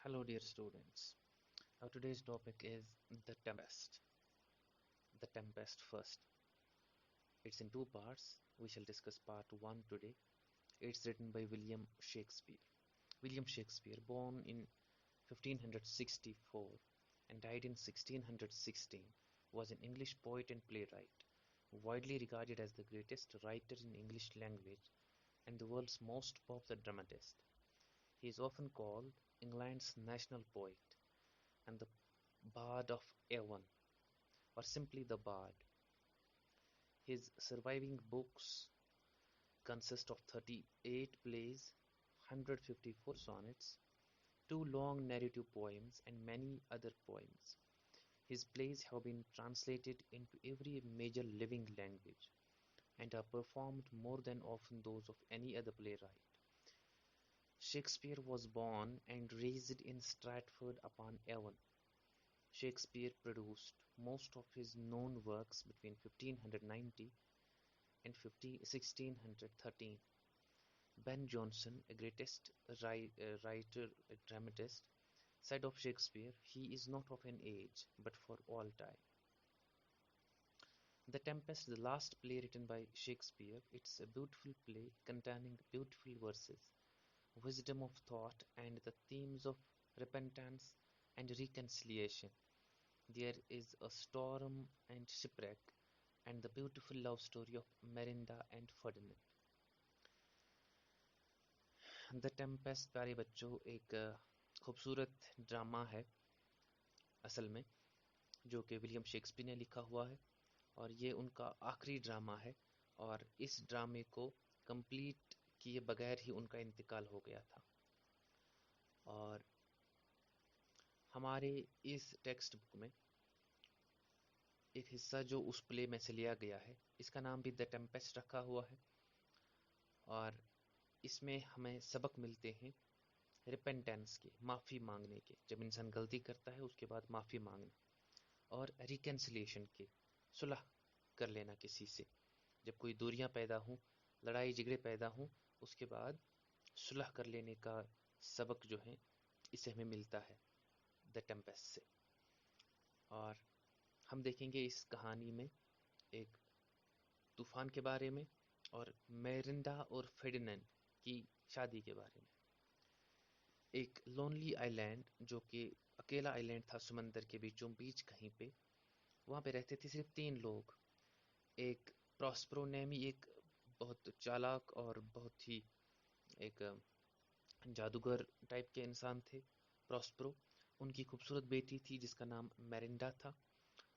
Hello, dear students. Our today's topic is The Tempest. The Tempest first. It's in two parts. We shall discuss part one today. It's written by William Shakespeare. William Shakespeare, born in 1564 and died in 1616, was an English poet and playwright, widely regarded as the greatest writer in English language and the world's most popular dramatist. He is often called England's national poet and the Bard of Avon, or simply the Bard. His surviving books consist of 38 plays, 154 sonnets, two long narrative poems, and many other poems. His plays have been translated into every major living language and are performed more than often those of any other playwright. Shakespeare was born and raised in Stratford upon Avon. Shakespeare produced most of his known works between 1590 and 1613. Ben Jonson, a greatest writer, a dramatist, said of Shakespeare, "He is not of an age, but for all time." The Tempest, the last play written by Shakespeare, it's a beautiful play containing beautiful verses, wisdom of thought, and the themes of repentance and reconciliation. There is a storm and shipwreck, and the beautiful love story of Merinda and Ferdinand. The Tempest प्यारे बच्चों एक खूबसूरत drama है असल में, जो कि William Shakespeare ने लिखा हुआ है और ये उनका आखिरी ड्रामा है और इस ड्रामे को कंप्लीट किए बगैर ही उनका इंतकाल हो गया था। और हमारे इस टेक्स्ट बुक में एक हिस्सा जो उस प्ले में से लिया गया है, इसका नाम भी द टेम्पेस्ट रखा हुआ है और इसमें हमें सबक मिलते हैं रिपेंटेंस के, माफ़ी मांगने के। जब इंसान गलती करता है उसके बाद माफ़ी मांगना, और रिकन्सिलिएशन के, सुलह कर लेना किसी से। जब कोई दूरियां पैदा हों, लड़ाई झगड़े पैदा हों, उसके बाद सुलह कर लेने का सबक जो है इसे हमें मिलता है द टेम्पेस्ट से। और हम देखेंगे इस कहानी में एक तूफान के बारे में और मेरिंडा और फेर्डिनेंड की शादी के बारे में। एक लोनली आइलैंड, जो कि अकेला आइलैंड था समंदर के बीचों बीच कहीं पे, वहाँ पे रहते थे सिर्फ 3 लोग। एक प्रॉस्परो नेमी, एक बहुत चालाक और बहुत ही एक जादूगर टाइप के इंसान थे प्रॉस्परो। उनकी खूबसूरत बेटी थी जिसका नाम मेरिंडा था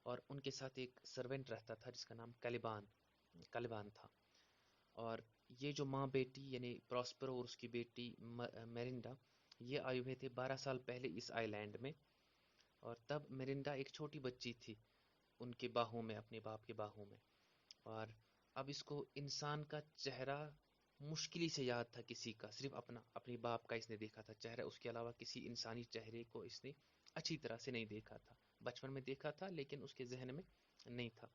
और उनके साथ एक सर्वेंट रहता था जिसका नाम कैलिबान था। और ये जो माँ बेटी यानी प्रॉस्परो और उसकी बेटी मेरिंडा, ये आए हुए थे 12 साल पहले इस आइलैंड में। और तब मेरिंडा एक छोटी बच्ची थी उनके बाहों में, अपने बाप के बाहों में। और अब इसको इंसान का चेहरा मुश्किल से याद था किसी का, सिर्फ अपने बाप का इसने देखा था चेहरा, उसके अलावा किसी इंसानी चेहरे को इसने अच्छी तरह से नहीं देखा था। बचपन में देखा था लेकिन उसके जहन में नहीं था।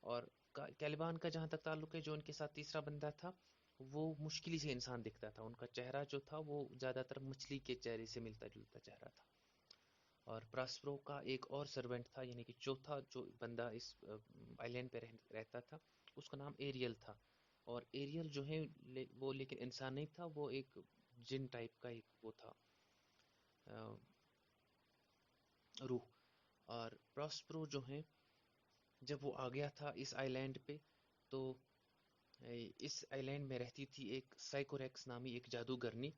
और कैलिबान का जहाँ तक ताल्लुक है, जो उनके साथ तीसरा बंदा था, वो मुश्किल से इंसान दिखता था। उनका चेहरा जो था वो ज़्यादातर मछली के चेहरे से मिलता जुलता चेहरा था। और प्रॉस्परो का एक और सर्वेंट था, यानी कि चौथा जो बंदा इस आइलैंड पे रहता था, उसका नाम एरियल था। और एरियल जो है वो लेकिन इंसान नहीं था, वो एक जिन टाइप का एक वो था, रूह। और प्रॉस्परो जो है, जब वो आ गया था इस आइलैंड पे, तो इस आइलैंड में रहती थी एक साइकोरेक्स नामी एक जादूगरनी।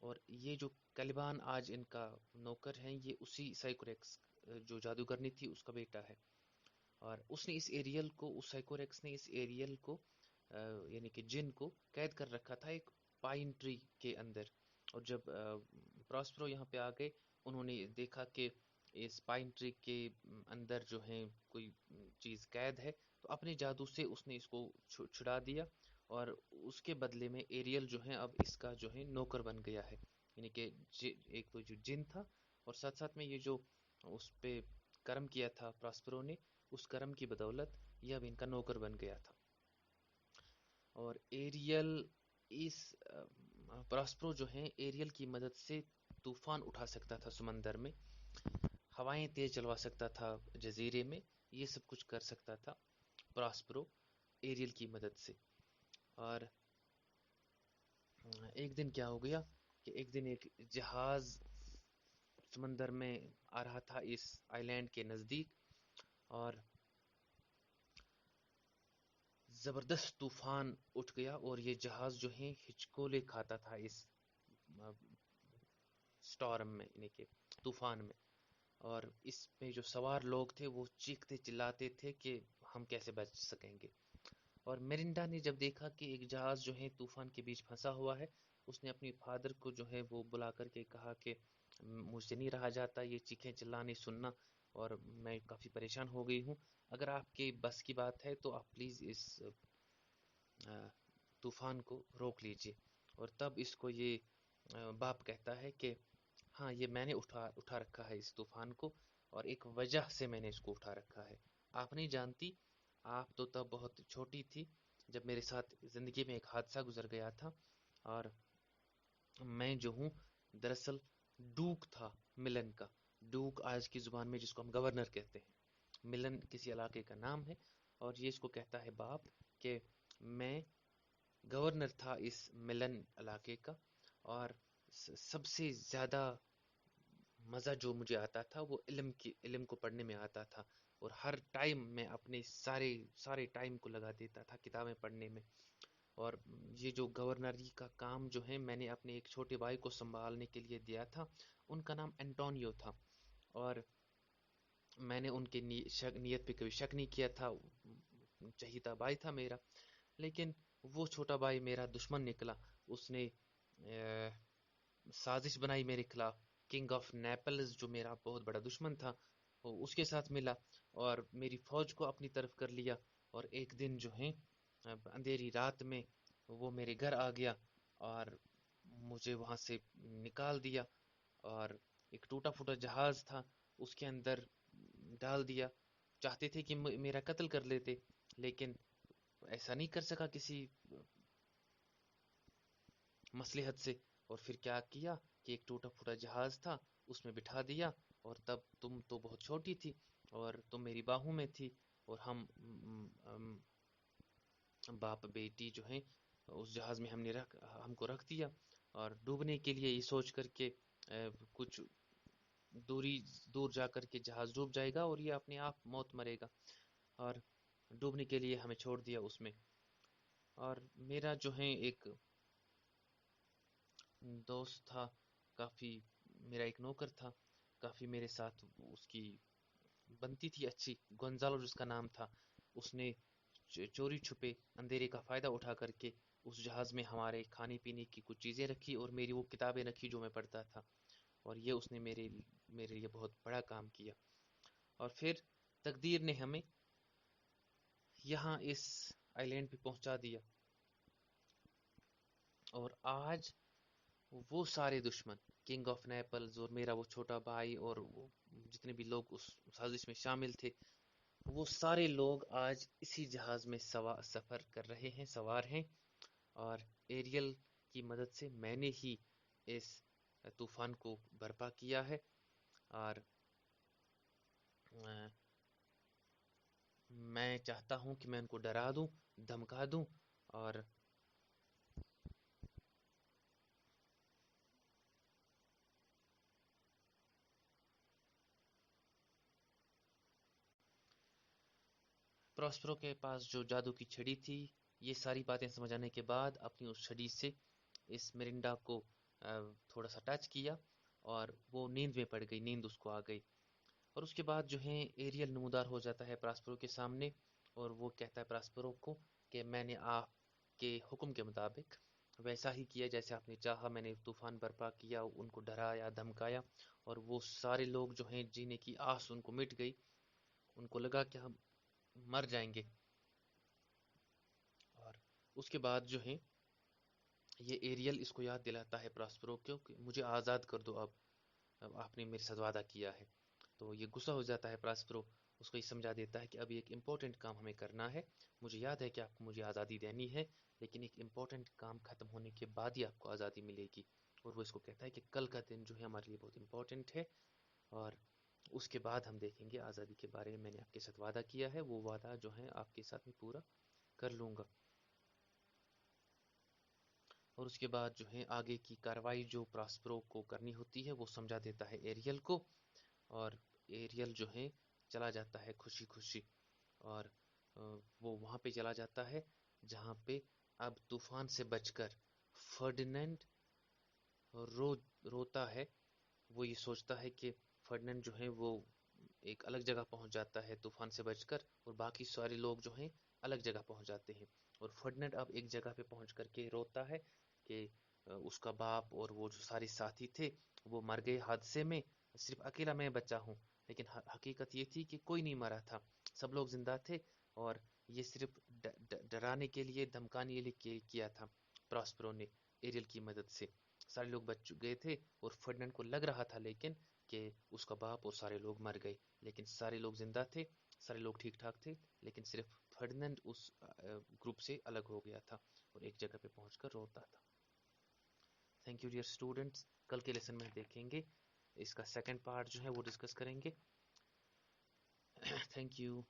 और ये जो कैलिबान आज इनका नौकर है, ये उसी साइकोरेक्स जो जादूगरनी थी उसका बेटा है। और उसने इस एरियल को, उस साइकोरेक्स ने इस एरियल को यानी कि जिन को कैद कर रखा था एक पाइन ट्री के अंदर। और जब प्रॉस्परो यहाँ पे आ गए, उन्होंने देखा कि इस पाइन ट्री के अंदर जो है कोई चीज़ कैद है, तो अपने जादू से उसने इसको छुड़ा दिया। और उसके बदले में एरियल जो है अब इसका जो है नौकर बन गया है। यानी कि एक तो जो जिन था और साथ साथ में ये जो उस पे कर्म किया था प्रॉस्परो ने, उस कर्म की बदौलत यह अब इनका नौकर बन गया था। और एरियल इस प्रॉस्परो जो है एरियल की मदद से तूफान उठा सकता था समंदर में, हवाएं तेज चलवा सकता था जजीरे में, ये सब कुछ कर सकता था प्रॉस्पेरो एरियल की मदद से। और एक दिन क्या हो गया कि एक दिन एक जहाज समंदर में आ रहा था इस आइलैंड के नज़दीक, और ज़बरदस्त तूफान उठ गया और ये जहाज़ जो है हिचकोले खाता था इस स्टॉर्म में, यानी कि तूफान में। और इसमें जो सवार लोग थे वो चीखते चिल्लाते थे कि हम कैसे बच सकेंगे। और मेरिंडा ने जब देखा कि एक जहाज़ जो है तूफान के बीच फंसा हुआ है, उसने अपनी फादर को जो है वो बुला करके कहा कि मुझसे नहीं रहा जाता ये चीखें चिल्लाने सुनना, और मैं काफ़ी परेशान हो गई हूँ। अगर आपके बस की बात है तो आप प्लीज़ इस तूफान को रोक लीजिए। और तब इसको ये बाप कहता है कि हाँ, ये मैंने उठा उठा रखा है इस तूफान को, और एक वजह से मैंने इसको उठा रखा है। आप नहीं जानती, आप तो तब बहुत छोटी थी जब मेरे साथ ज़िंदगी में एक हादसा गुजर गया था। और मैं जो हूँ दरअसल डूक था, मिलन का। डूक आज की ज़ुबान में जिसको हम गवर्नर कहते हैं, मिलन किसी इलाके का नाम है। और ये इसको कहता है बाप कि मैं गवर्नर था इस मिलन इलाके का, और सबसे ज़्यादा मज़ा जो मुझे आता था वो इल्म को पढ़ने में आता था। और हर टाइम मैं अपने सारे सारे टाइम को लगा देता था किताबें पढ़ने में। और ये जो गवर्नरी का काम जो है मैंने अपने एक छोटे भाई को संभालने के लिए दिया था, उनका नाम एंटोनियो था। और मैंने उनके नीयत पे कभी शक नहीं किया था, चहीता भाई था मेरा। लेकिन वो छोटा भाई मेरा दुश्मन निकला। उसने साजिश बनाई मेरे खिलाफ। किंग ऑफ नेपल्स जो मेरा बहुत बड़ा दुश्मन था, वो उसके साथ मिला और मेरी फौज को अपनी तरफ कर लिया। और एक दिन जो है अंधेरी रात में वो मेरे घर आ गया और मुझे वहां से निकाल दिया, और एक टूटा फूटा जहाज था उसके अंदर डाल दिया। चाहते थे कि मेरा कत्ल कर लेते, लेकिन ऐसा नहीं कर सका किसी मसलहत से। और फिर क्या किया कि एक टूटा फूटा जहाज था, उसमें बिठा दिया। और तब तुम तो बहुत छोटी थी और तुम मेरी बाहों में थी, और हम बाप बेटी जो हैं उस जहाज में हमको रख दिया। और डूबने के लिए ये सोच करके कुछ दूरी दूर जा कर के जहाज डूब जाएगा और ये अपने आप मौत मरेगा, और डूबने के लिए हमें छोड़ दिया उसमें। और मेरा जो है एक दोस्त था, काफ़ी, मेरा एक नौकर था, काफ़ी मेरे साथ उसकी बनती थी अच्छी, गोंजालो जिसका नाम था। उसने चोरी छुपे अंधेरे का फ़ायदा उठा करके उस जहाज़ में हमारे खाने पीने की कुछ चीज़ें रखी और मेरी वो किताबें रखी जो मैं पढ़ता था। और ये उसने मेरे मेरे लिए बहुत बड़ा काम किया। और फिर तकदीर ने हमें यहाँ इस आइलैंड पे पहुंचा दिया। और आज वो सारे दुश्मन, किंग ऑफ नेपल्स और मेरा वो छोटा भाई और वो जितने भी लोग उस साजिश में शामिल थे, वो सारे लोग आज इसी जहाज में सफर कर रहे हैं, सवार हैं। और एरियल की मदद से मैंने ही इस तूफान को बर्पा किया है। और अ, मैं चाहता हूँ कि मैं उनको डरा दूं, धमका दूं। और प्रॉस्पेरो के पास जो जादू की छड़ी थी, ये सारी बातें समझ आने के बाद अपनी उस छड़ी से इस मिरिंडा को थोड़ा सा टच किया और वो नींद में पड़ गई, नींद उसको आ गई। और उसके बाद जो है एरियल नमूदार हो जाता है प्रॉस्पेरो के सामने, और वो कहता है प्रॉस्पेरो को कि मैंने आपके हुक्म के मुताबिक वैसा ही किया जैसे आपने चाहा। मैंने तूफान बर्पा किया, उनको डराया धमकाया, और वो सारे लोग जो हैं जीने की आस उनको मिट गई। उनको लगा कि हम मर जाएंगे। और उसके बाद जो है ये एरियल इसको याद दिलाता है प्रॉस्पेरो को कि मुझे आज़ाद कर दो अब आपने मेरे साथ वादा किया है। तो ये गुस्सा हो जाता है प्रॉस्पेरो, उसको ये समझा देता है कि अभी एक इम्पोर्टेंट काम हमें करना है। मुझे याद है कि आपको मुझे आज़ादी देनी है, लेकिन एक इम्पोर्टेंट काम ख़त्म होने के बाद ही आपको आज़ादी मिलेगी। اور وہ اس کو کہتا ہے کہ کل کا دن جو ہے ہمارے لیے بہت امپورٹنٹ ہے، اور اس کے بعد ہم دیکھیں گے آزادی کے بارے میں میں نے آپ کے ساتھ وعدہ کیا ہے، وہ وعدہ جو ہے آپ کے ساتھ میں پورا کر لوں گا۔ اور اس کے بعد جو ہے آگے کی کارروائی جو پراسپرو کو کرنی ہوتی ہے وہ سمجھا دیتا ہے ایریل کو، اور ایریل جو ہے چلا جاتا ہے خوشی خوشی، اور وہ وہاں پہ چلا جاتا ہے جہاں پہ اب طوفان سے بچ کر فرڈینینڈ رو روتا ہے۔ وہ یہ سوچتا ہے کہ فرڈینینڈ جو ہے وہ ایک الگ جگہ پہنچ جاتا ہے طوفان سے بچ کر، اور باقی سارے لوگ جو ہیں الگ جگہ پہنچ جاتے ہیں، اور فرڈینینڈ اب ایک جگہ پہ پہنچ کر کے روتا ہے کہ اس کا باپ اور وہ جو سارے ساتھی تھے وہ مر گئے حادثے میں، صرف اکیلا میں بچا ہوں۔ لیکن حقیقت یہ تھی کہ کوئی نہیں مرا تھا، سب لوگ زندہ تھے، اور یہ صرف ڈرانے کے لیے دھمکانے کے لیے کیا تھا پراسپرو نے ایریل کی مدد سے۔ سارے لوگ بچ گئے تھے اور فرڈینڈ کو لگ رہا تھا لیکن کہ اس کا باپ اور سارے لوگ مر گئے، لیکن سارے لوگ زندہ تھے، سارے لوگ ٹھیک ٹھاک تھے، لیکن صرف فرڈینڈ اس گروپ سے الگ ہو گیا تھا اور ایک جگہ پہ پہنچ کر روتا تھا۔ تھینک یو ڈیئر اسٹوڈنٹس، کل کے لیسن میں دیکھیں گے اس کا سیکنڈ پارٹ جو ہے وہ ڈسکس کریں گے۔ Thank you.